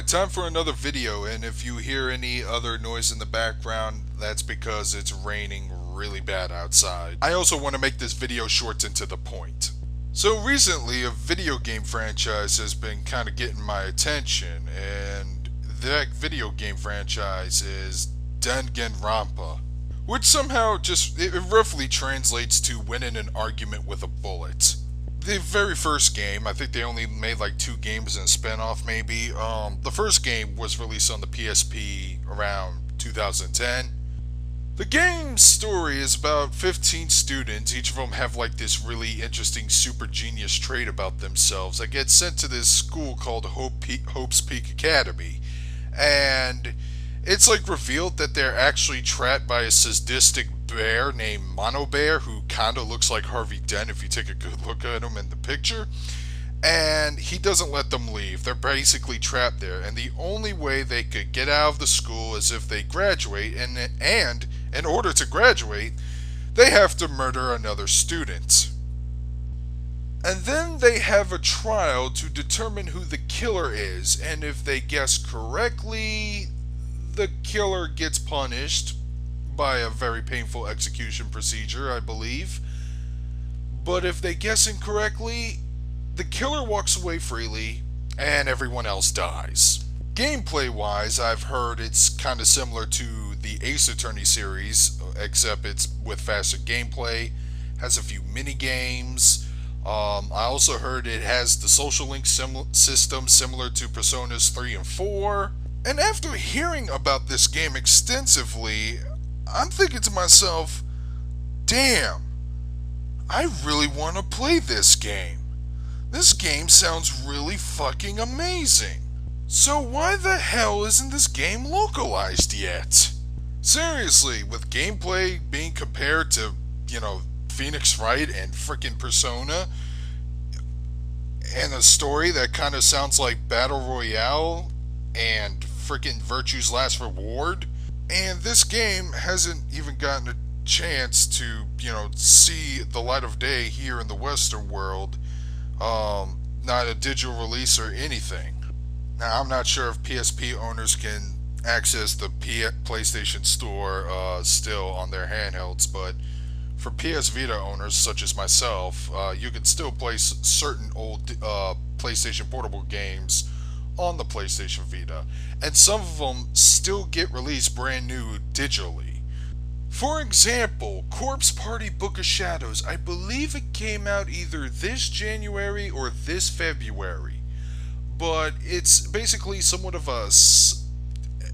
Alright, time for another video, and if you hear any other noise in the background, that's because it's raining really bad outside. I also want to make this video short and to the point. So recently, a video game franchise has been kind of getting my attention, and that video game franchise is Dangan Ronpa, which somehow it roughly translates to winning an argument with a bullet. The very first game, I think they only made like 2 games and a spin-off maybe. The first game was released on the PSP around 2010. The game's story is about 15 students. Each of them have like this really interesting super genius trait about themselves. They get sent to this school called Hope's Peak Academy. And it's like revealed that they're actually trapped by a sadistic bear named Mono Bear, who kinda looks like Harvey Dent if you take a good look at him in the picture. And he doesn't let them leave. They're basically trapped there, and the only way they could get out of the school is if they graduate, and in order to graduate, they have to murder another student. And then they have a trial to determine who the killer is, and if they guess correctly, the killer gets punished by a very painful execution procedure, I believe. But if they guess incorrectly, the killer walks away freely, and everyone else dies. Gameplay-wise, I've heard it's kind of similar to the Ace Attorney series, except it's with faster gameplay, has a few mini-games. I also heard it has the social link system similar to Personas 3 and 4. And after hearing about this game extensively, I'm thinking to myself, damn, I really want to play this game. This game sounds really fucking amazing. So why the hell isn't this game localized yet? Seriously, with gameplay being compared to, Phoenix Wright and frickin' Persona, and a story that kind of sounds like Battle Royale and frickin' Virtue's Last Reward, and this game hasn't even gotten a chance to, see the light of day here in the Western world. Not a digital release or anything. Now, I'm not sure if PSP owners can access the PlayStation Store still on their handhelds, but for PS Vita owners, such as myself, you can still play certain old PlayStation Portable games on the PlayStation Vita, and some of them still get released brand new digitally. For example, Corpse Party Book of Shadows, I believe it came out either this January or this February, but it's basically somewhat of a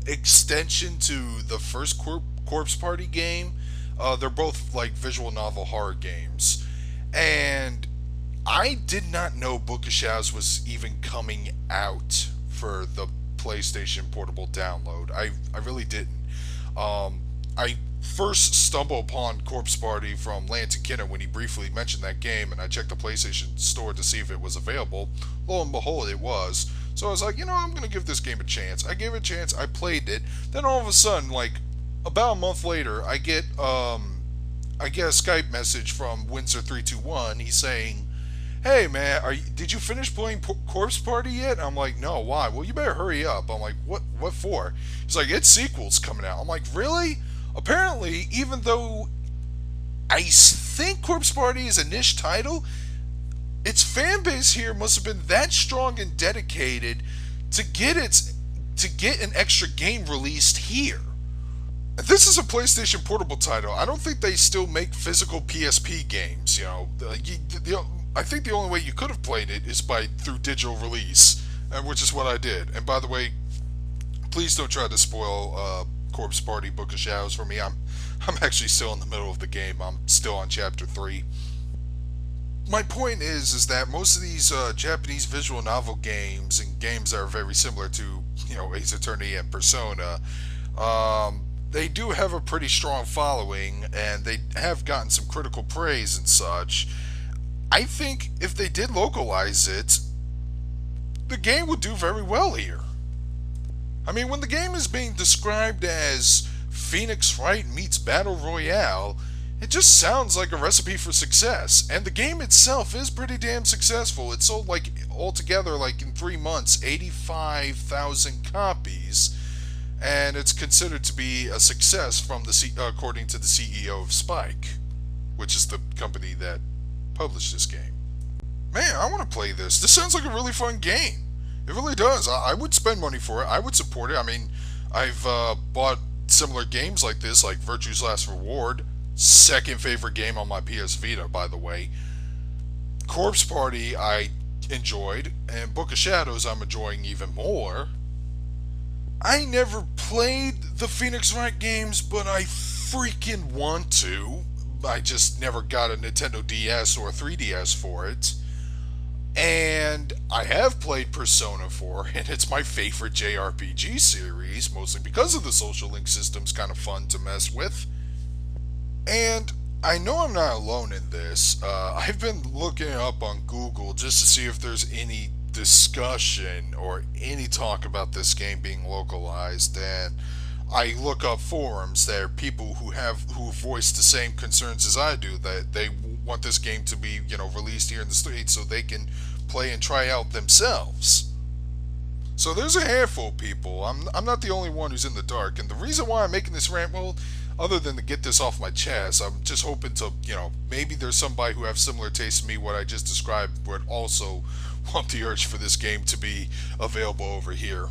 extension to the first Corpse Party game. They're both like visual novel horror games, and I did not know Book of Shadows was even coming out for the PlayStation Portable download. I really didn't. I first stumbled upon Corpse Party from Lance Kinner when he briefly mentioned that game, and I checked the PlayStation Store to see if it was available. Lo and behold, it was. So I was like, I'm going to give this game a chance. I gave it a chance, I played it, then all of a sudden, like, about a month later, I get a Skype message from Windsor321. He's saying, "Hey man, did you finish playing Corpse Party yet?" I'm like, "No, why?" "Well, you better hurry up." I'm like, What for?" He's like, "Its sequel's coming out." I'm like, "Really?" Apparently, even though I think Corpse Party is a niche title, its fan base here must have been that strong and dedicated to get an extra game released here. This is a PlayStation Portable title. I don't think they still make physical PSP games. I think the only way you could have played it is through digital release, which is what I did. And by the way, please don't try to spoil Corpse Party Book of Shadows for me. I'm actually still in the middle of the game. I'm still on Chapter 3. My point is that most of these Japanese visual novel games and games that are very similar to, Ace Attorney and Persona, they do have a pretty strong following, and they have gotten some critical praise and such. I think if they did localize it, the game would do very well here. I mean, when the game is being described as Phoenix Wright meets Battle Royale, It just sounds like a recipe for success, and the game itself is pretty damn successful. It sold like altogether, like in 3 months, 85,000 copies, and it's considered to be a success from according to the CEO of Spike, which is the company that published this game. Man, I want to play this. This sounds like a really fun game. It really does. I would spend money for it. I would support it. I mean, I've bought similar games like this, like Virtue's Last Reward. Second favorite game on my PS Vita, by the way. Corpse Party I enjoyed, and Book of Shadows I'm enjoying even more. I never played the Phoenix Wright games, but I freaking want to. I just never got a Nintendo DS or a 3DS for it. And I have played Persona 4, and it's my favorite JRPG series, mostly because of the social link system's kind of fun to mess with. And I know I'm not alone in this. I've been looking up on Google just to see if there's any discussion or any talk about this game being localized, and I look up forums. There are people who voice the same concerns as I do, that they want this game to be, released here in the States so they can play and try out themselves. So there's a handful of people. I'm not the only one who's in the dark, and the reason why I'm making this rant, well, other than to get this off my chest, I'm just hoping to, maybe there's somebody who have similar taste to me, what I just described, would also want the urge for this game to be available over here.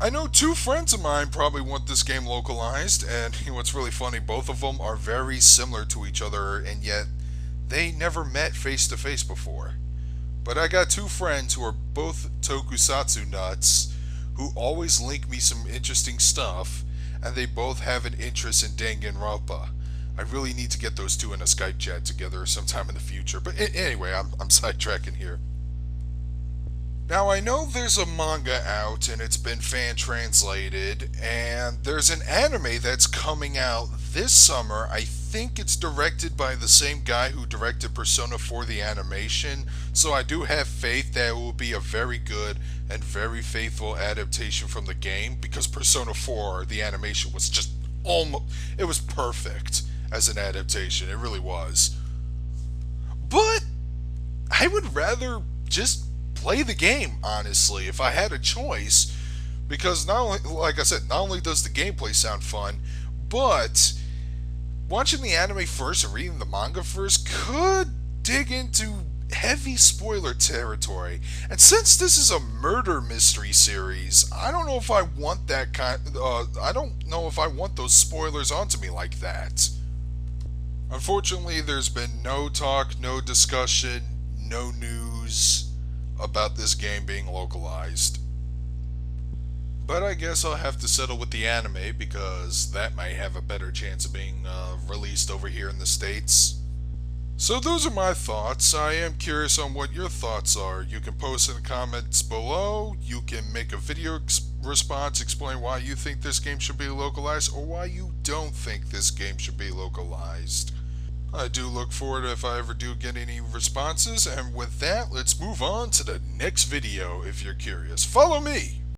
I know 2 friends of mine probably want this game localized, and what's really funny, both of them are very similar to each other, and yet they never met face to face before. But I got 2 friends who are both tokusatsu nuts, who always link me some interesting stuff, and they both have an interest in Dangan Ronpa. I really need to get those 2 in a Skype chat together sometime in the future, but anyway, I'm sidetracking here. Now, I know there's a manga out, and it's been fan-translated, and there's an anime that's coming out this summer. I think it's directed by the same guy who directed Persona 4 the animation, so I do have faith that it will be a very good and very faithful adaptation from the game, because Persona 4, the animation, was just it was perfect as an adaptation. It really was. But I would rather just play the game, honestly, if I had a choice, because not only, like I said, not only does the gameplay sound fun, but watching the anime first or reading the manga first could dig into heavy spoiler territory. And since this is a murder mystery series, I don't know if I want that I don't know if I want those spoilers onto me like that. Unfortunately, there's been no talk, no discussion, no news about this game being localized. But I guess I'll have to settle with the anime, because that might have a better chance of being released over here in the States. So those are my thoughts. I am curious on what your thoughts are. You can post in the comments below. You can make a video response, explain why you think this game should be localized, or why you don't think this game should be localized. I do look forward if I ever do get any responses, and with that, let's move on to the next video if you're curious. Follow me!